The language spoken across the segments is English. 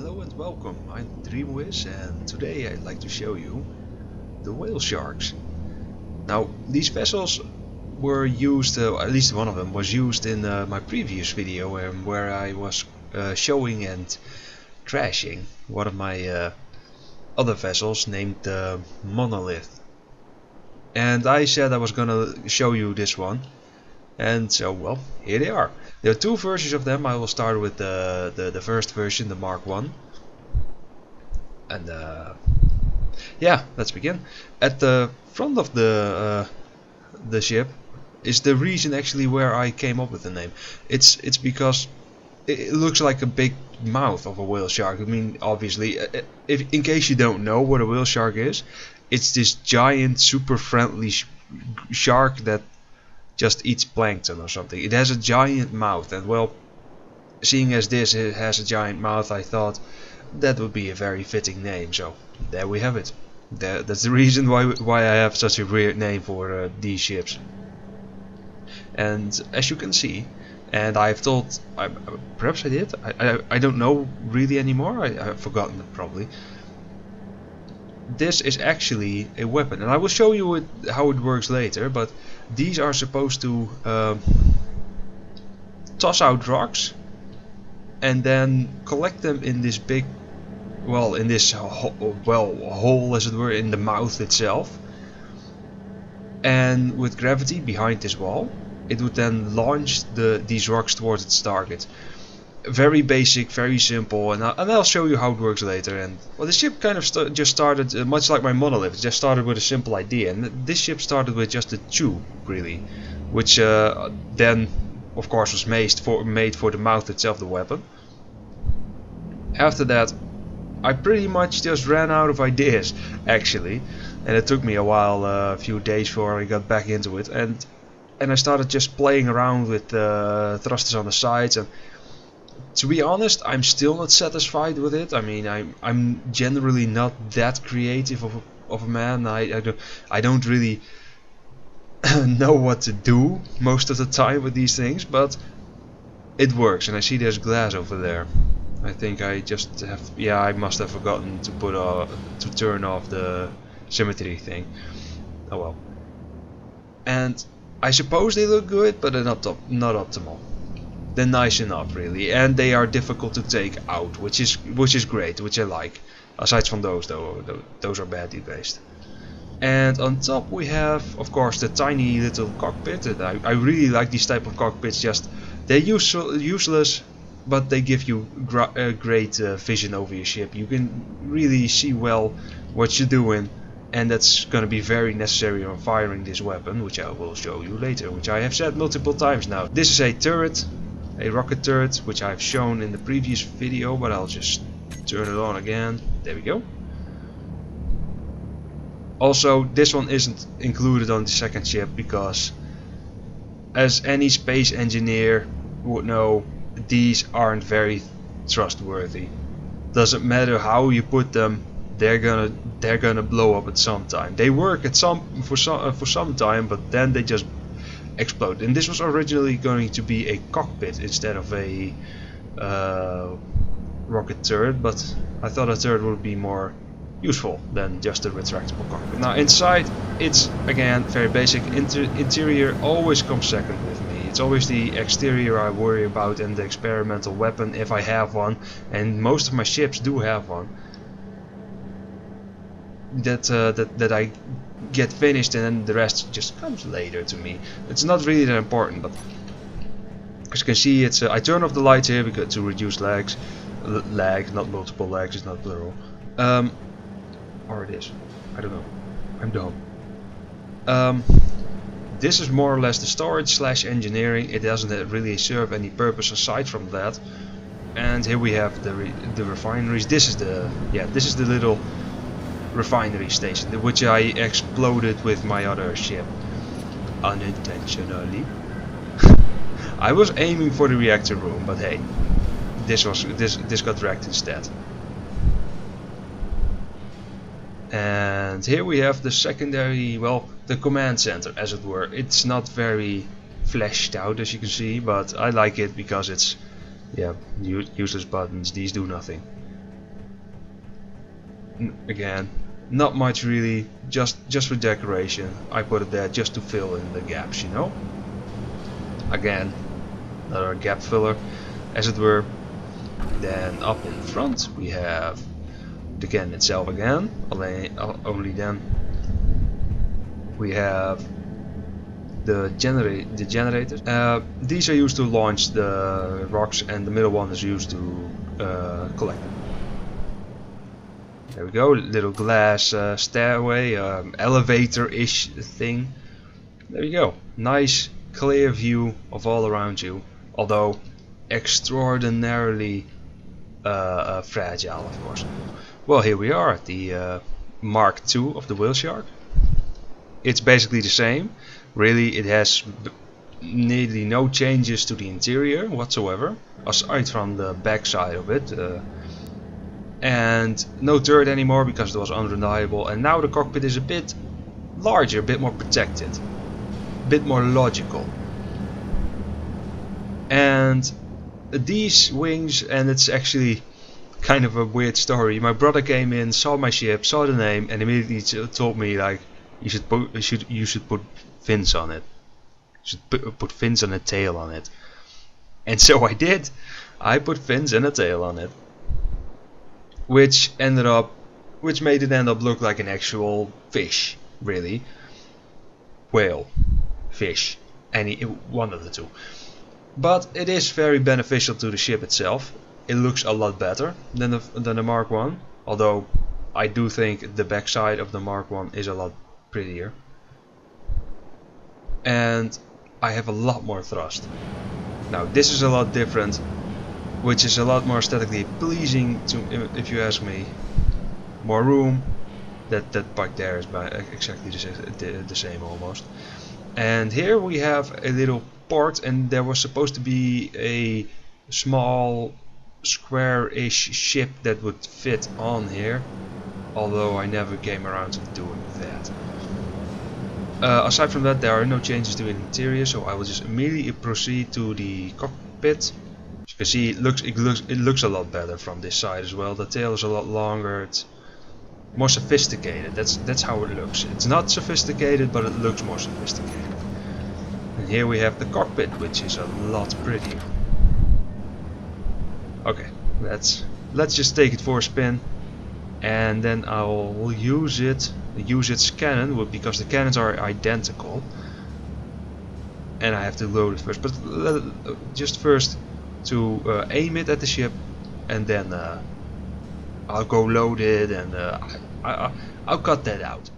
Hello and welcome, I'm Dreamwiz and today I'd like to show you the whale sharks. Now these vessels were used, at least one of them was used in my previous video where I was showing and crashing one of my other vessels named Monolith. And I said I was gonna show you this one. And so, well, here they are. There are two versions of them. I will start with the first version, the Mark 1. And yeah, let's begin. At the front of the ship is the reason actually where I came up with the name. It's because it looks like a big mouth of a whale shark. I mean, obviously, if in case you don't know what a whale shark is, it's this giant, super friendly shark that just eats plankton or something. It has a giant mouth, and well, seeing as this has a giant mouth, I thought that would be a very fitting name. So there we have it. That's the reason why I have such a weird name for these ships. And as you can see, and I've told, perhaps I did, I don't know really anymore. I've forgotten it probably. This is actually a weapon, and I will show you how it works later, but these are supposed to toss out rocks and then collect them in this big, well, in this hole as it were, in the mouth itself, and with gravity behind this wall it would then launch these rocks towards its target. Very basic, very simple, and I'll show you how it works later. And well, the ship kind of just started much like my Monolith. It just started with a simple idea, and this ship started with just a tube, really, which then, of course, was made for the mouth itself, the weapon. After that, I pretty much just ran out of ideas, actually, and it took me a while, a few days before I got back into it, and I started just playing around with thrusters on the sides. And to be honest, I'm still not satisfied with it. I mean, I'm generally not that creative of a man. I don't really know what to do most of the time with these things, but it works. And I see there's glass over there. I think I just have, yeah, I must have forgotten to to turn off the symmetry thing. Oh well. And I suppose they look good, but they're not optimal. They're nice enough, really, and they are difficult to take out, which is great, which I like. Aside from those, though, those are badly based. And on top we have, of course, the tiny little cockpit. And I really like these type of cockpits. Just they're useless, but they give you great vision over your ship. You can really see well what you're doing, and that's going to be very necessary on firing this weapon, which I will show you later, which I have said multiple times now. This is a turret. A rocket turret, which I've shown in the previous video, but I'll just turn it on again. There we go. Also, this one isn't included on the second ship because, as any space engineer would know, these aren't very trustworthy. Doesn't matter how you put them, they're gonna blow up at some time. They work at for some time, but then they just explode. And this was originally going to be a cockpit instead of a rocket turret, but I thought a turret would be more useful than just a retractable cockpit. Now inside, it's again very basic. Interior always comes second with me. It's always the exterior I worry about, and the experimental weapon if I have one, and most of my ships do have one. That I get finished, and then the rest just comes later to me. It's not really that important, but as you can see, it's I turn off the lights here because to reduce lag, not multiple lags, it's not plural. Or it is. I don't know. I'm dumb. This is more or less the storage / engineering. It doesn't really serve any purpose aside from that. And here we have the refineries. This is the little refinery station, which I exploded with my other ship unintentionally. I was aiming for the reactor room, but hey, this got wrecked instead. And here we have the secondary, well, the command center, as it were. It's not very fleshed out, as you can see, but I like it because it's, yeah, useless buttons. These do nothing. Again, not much really, just for decoration. I put it there just to fill in the gaps, you know. Again, another gap filler, as it were. Then up in front we have the cannon itself again. Only then we have the generators. These are used to launch the rocks, and the middle one is used to collect them. There we go, little glass stairway, elevator-ish thing. There you go, nice clear view of all around you, although extraordinarily fragile, of course. Well, here we are at the Mark II of the whale shark. It's basically the same. Really, it has nearly no changes to the interior whatsoever, aside from the back side of it. And no turret anymore because it was unreliable, and now the cockpit is a bit larger, a bit more protected, a bit more logical. And these wings, and it's actually kind of a weird story. My brother came in, saw my ship, saw the name, and immediately told me, like, you should put fins on it. You should put fins and a tail on it. And so I did. I put fins and a tail on it, which made it end up look like an actual fish, really. Whale, fish, one of the two. But it is very beneficial to the ship itself. It looks a lot better than the Mark 1, although I do think the backside of the Mark 1 is a lot prettier. And I have a lot more thrust. Now this is a lot different, which is a lot more aesthetically pleasing to, if you ask me. More room. That back there is exactly the same almost. And here we have a little port, and there was supposed to be a small square-ish ship that would fit on here, although I never came around to doing that. Aside from that, there are no changes to the interior, so I will just immediately proceed to the cockpit. As you can see, it looks a lot better from this side as well. The tail is a lot longer. It's more sophisticated. That's how it looks. It's not sophisticated, but it looks more sophisticated. And here we have the cockpit, which is a lot prettier. Okay, let's just take it for a spin, and then I'll use its cannon, because the cannons are identical, and I have to load it first. But just first to aim it at the ship, and then I'll go load it, and I'll cut that out.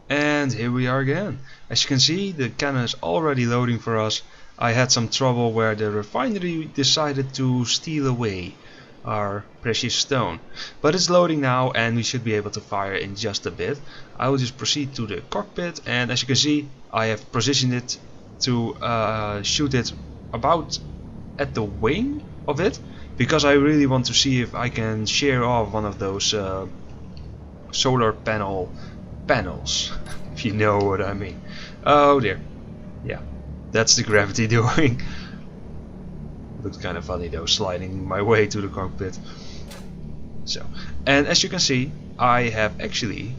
And here we are again. As you can see, the cannon is already loading for us. I had some trouble where the refinery decided to steal away our precious stone. But it's loading now, and we should be able to fire in just a bit. I will just proceed to the cockpit, and as you can see, I have positioned it to shoot it about at the wing of it, because I really want to see if I can shear off one of those solar panels, if you know what I mean. Oh dear. Yeah, that's the gravity doing. Looks kind of funny though, sliding my way to the cockpit. So, and as you can see, I have actually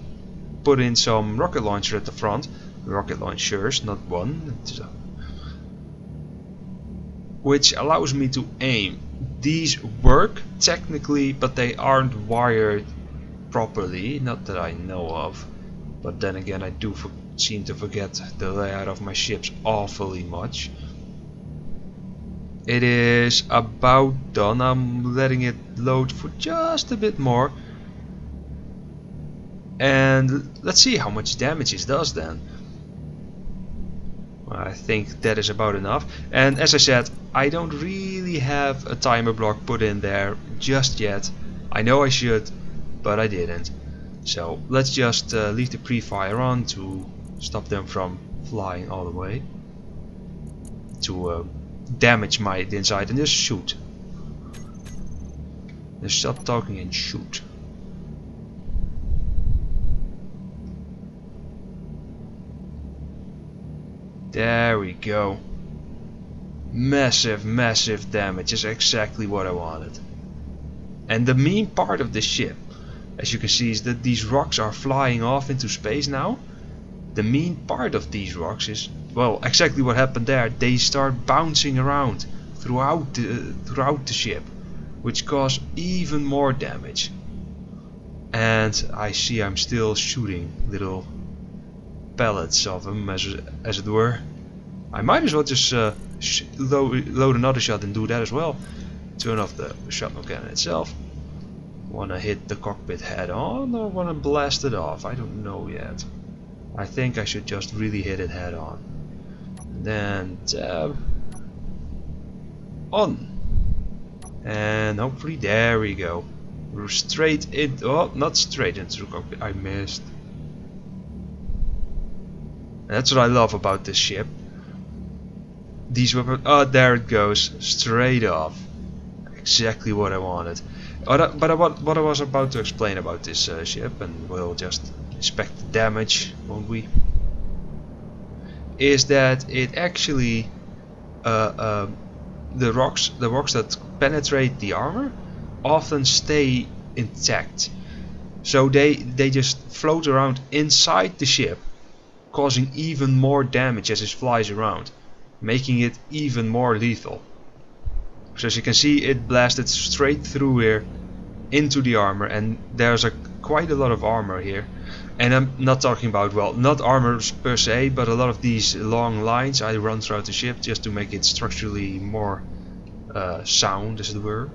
put in some rocket launcher at the front. Rocket launchers, not one. Which allows me to aim. These work technically, but they aren't wired properly, not that I know of. But then again, I do seem to forget the layout of my ships awfully much. It is about done. I'm letting it load for just a bit more. And let's see how much damage it does then. I think that is about enough. And as I said, I don't really have a timer block put in there just yet. I know I should, but I didn't. So let's just leave the pre-fire on to stop them from flying all the way. To damage the inside, and just shoot. Just stop talking and shoot. There we go. Massive, massive damage is exactly what I wanted. And the mean part of this ship, as you can see, is that these rocks are flying off into space now. The main part of these rocks is, well, exactly what happened there. They start bouncing around throughout the ship, which cause even more damage. And I see I'm still shooting little pellets of them, as it were. I might as well just load another shot and do that as well. Turn off the shrapnel cannon itself. Wanna hit the cockpit head on or wanna blast it off? I don't know yet. I think I should just really hit it head on. Then tab on. And hopefully there we go. We're straight in. Oh, not straight into the cockpit. I missed. And that's what I love about this ship. These weapons. Oh, there it goes. Straight off. Exactly what I wanted. But what I was about to explain about this ship, and we'll just inspect the damage, won't we? Is that it actually the rocks that penetrate the armor often stay intact, so they just float around inside the ship, causing even more damage as it flies around, making it even more lethal. So as you can see, it blasted straight through here into the armor, and there's quite a lot of armor here. And I'm not talking about, well, not armor per se, but a lot of these long lines I run throughout the ship just to make it structurally more sound, as it were.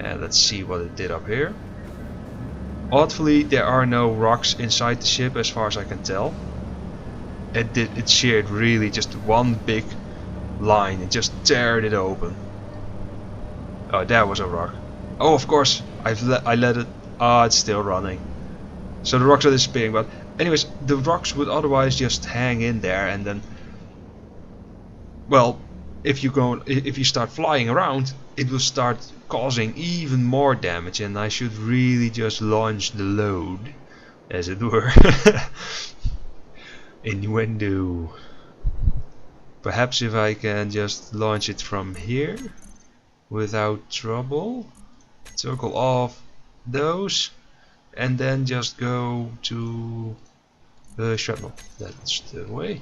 And let's see what it did up here. Oddly, there are no rocks inside the ship as far as I can tell. It sheared really just one big line and just teared it open. Oh, there was a rock. Oh, of course, I let it. Ah, it's still running. So the rocks are disappearing, but anyways, the rocks would otherwise just hang in there, and then, well, if you start flying around, it will start causing even more damage, and I should really just launch the load, as it were. Innuendo. Perhaps if I can just launch it from here without trouble, circle off those, and then just go to the shrapnel. That's the way.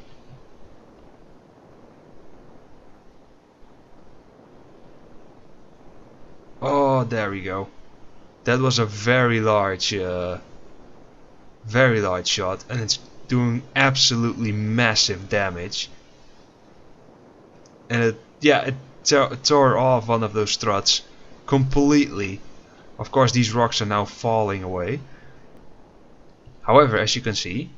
Oh, there we go. That was a very large shot, and it's doing absolutely massive damage. And it tore off one of those struts completely. Of course, these rocks are now falling away. However, as you can see,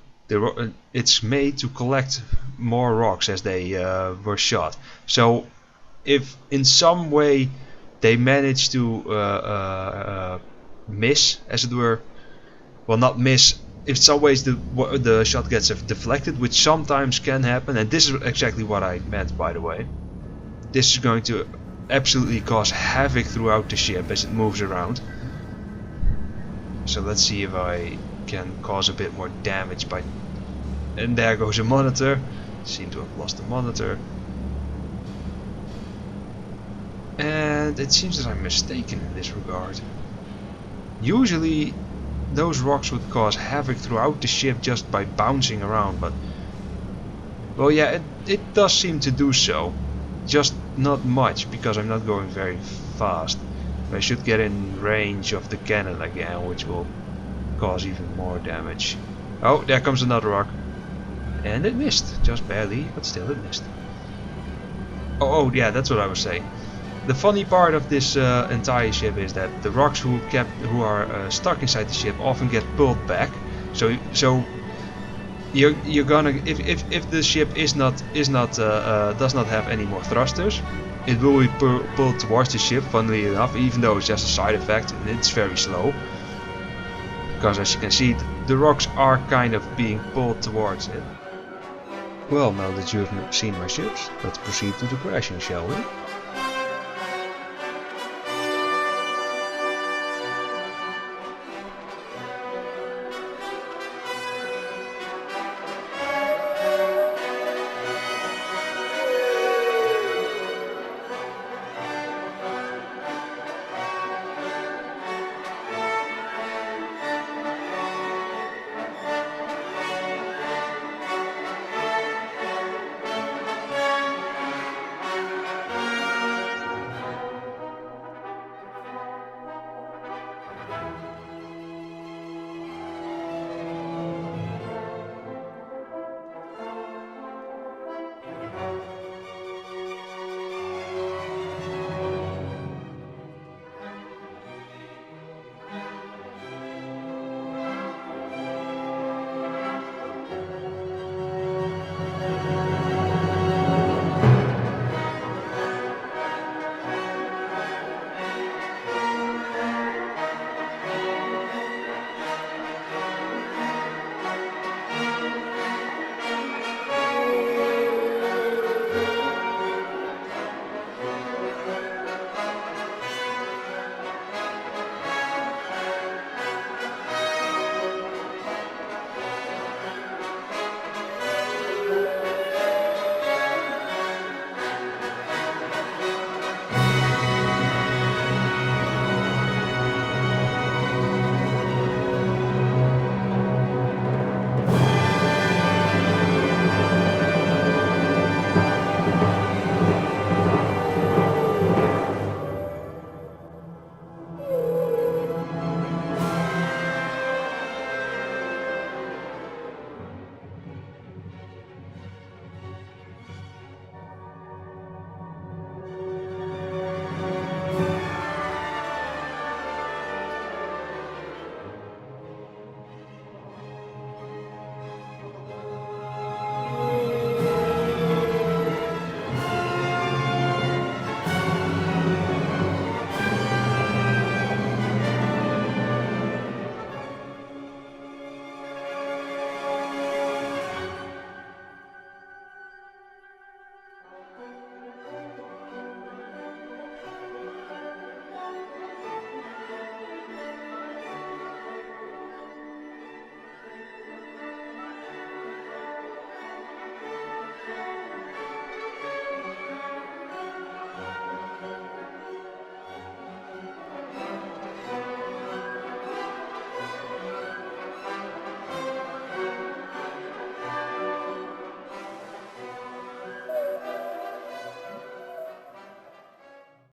it's made to collect more rocks as they were shot. So if in some way they manage to miss, as it were, well, not miss, if some ways the shot gets deflected, which sometimes can happen, and this is exactly what I meant, by the way. This is going to absolutely cause havoc throughout the ship as it moves around. So let's see if I can cause a bit more damage by... And there goes a monitor. Seem to have lost the monitor. And it seems that I'm mistaken in this regard. Usually those rocks would cause havoc throughout the ship just by bouncing around, but... Well, yeah, it does seem to do so. Just not much, because I'm not going very fast. I should get in range of the cannon again, which will cause even more damage. Oh, there comes another rock. And it missed, just barely, but still it missed. Oh yeah, that's what I was saying. The funny part of this entire ship is that the rocks who are stuck inside the ship often get pulled back. So you're gonna, if the ship does not have any more thrusters, it will be pulled towards the ship, funnily enough, even though it's just a side effect and it's very slow. Because as you can see, the rocks are kind of being pulled towards it. Well, now that you have seen my ships, let's proceed to the crashing, shall we?